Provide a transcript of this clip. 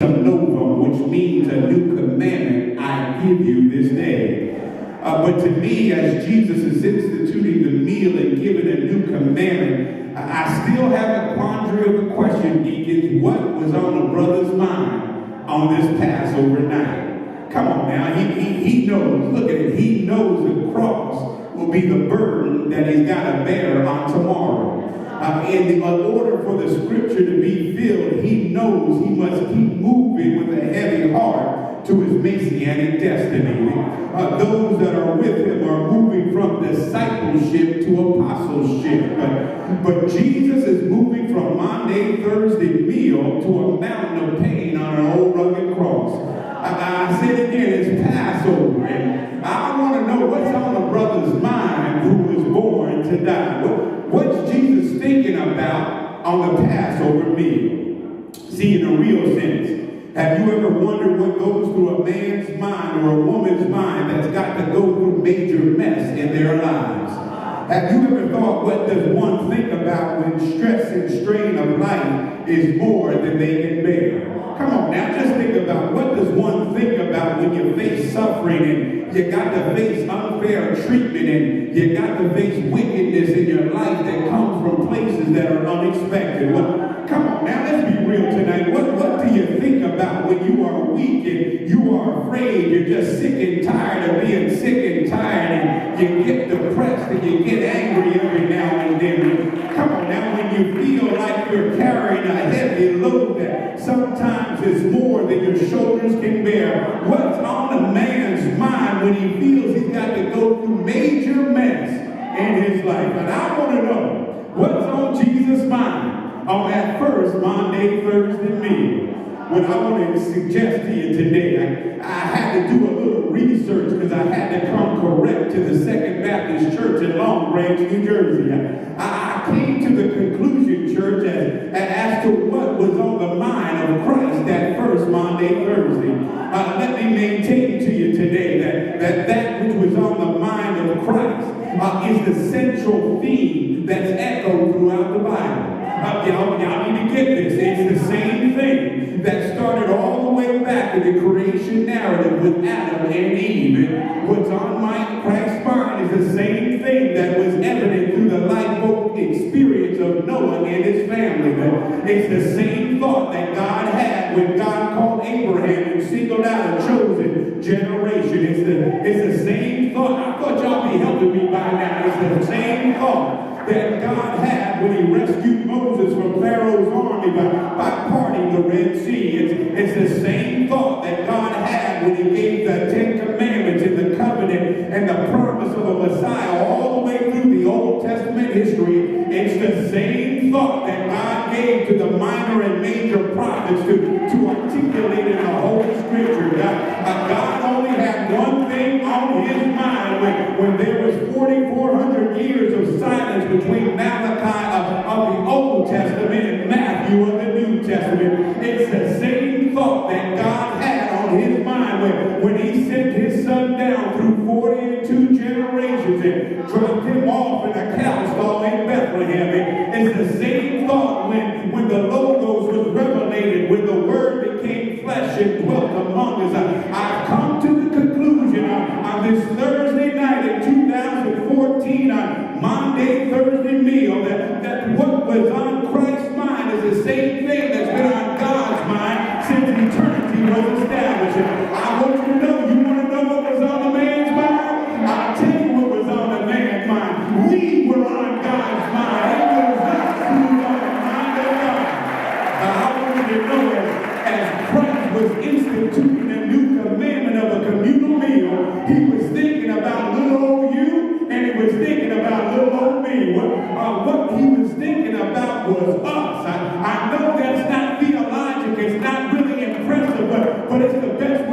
novum, which means a new commandment I give you this day. But to me, as Jesus is instituting the meal and giving a new commandment, I still have the quandary of the question, deacons, what was on the brother's mind on this Passover night? Come on now, he knows, look at it, he knows the cross will be the burden that he's got to bear on tomorrow. In order for the scripture to be filled, he knows he must keep moving with a heavy heart to his messianic destiny. Those that are with him are moving from discipleship to apostleship. But Jesus is moving from Monday, Thursday meal to a mountain of pain on an old rugged cross. I said again, it's Passover. And I want to know what's on the brother's mind who was born to die. What's Jesus thinking about on the Passover meal? See, in a real sense, have you ever wondered what goes through a man's mind or a woman's mind that's got to go through major mess in their lives? Have you ever thought, what does one think about when stress and strain of life is more than they can bear? Come on now, just think about, what does one think about when you face suffering and you got to face unfair treatment and you got to face wickedness in your life that comes from places that are unexpected? Come on now, let's be real tonight. What do you think about when you are weak and you are afraid, you're just sick and tired of being sick and tired, and you get depressed and you get angry every now and then? Come on now, when you feel like you're carrying a heavy load that sometimes is more than your shoulders can bear. What's on a man's mind when he feels he's got to go through major mess in his life? And I want to know, what's on Jesus' mind on that first Monday, Thursday meal? What I want to suggest to you today, I had to do a little research because I had to come correct to the Second Baptist Church in Long Branch, New Jersey. I came to the conclusion, church, as to what was on the mind of Christ that first Monday, Thursday. Let me maintain to you today that which was on the mind of Christ is the central theme that's echoed throughout the Bible. Y'all need to get this. It's the same thing that started all the way back in the creation narrative with Adam and Eve. What's on Christ's mind is the same thing that was evident through the lifeboat experience of Noah and his family. It's the same thought that God had when God called Abraham and singled out a chosen generation. It's the same thought. I thought y'all be helping me by now. It's the same thought that God had when he rescued Moses from Pharaoh's army by parting the Red Sea. It's the same thought that God had when he gave the Ten Commandments and the covenant and the promise of a Messiah all the way through the Old Testament history. It's the same thought that God gave to the minor and major prophets to articulate in the Holy Scripture. God only had one thing on his mind when there was 4,400 years of silence between Malachi of the Old Testament and Matthew of the New Testament. It's the same thought that God had on his mind when he sent his son down through 42 generations and dropped him off in a cow stall in Bethlehem. It's the same thought when the Logos was revelated, when the Word became flesh and dwelt among us. I've come to the conclusion on this Thursday night in 2014, on Monday, Thursday meal, that what was on Christ's mind is the same thing that's been on God's mind since eternity was established. I want you to know, you want to know what was on the man's mind? I'll tell you what was on the man's mind. We were on God's mind. It was us who was on the mind of God. I want you to know that as Christ was instituting a new commandment of a communal meal, he was thinking about little old you, and he was thinking about little old me. What he was thinking about was us. I know that's not theological, it's not really impressive, but it's the best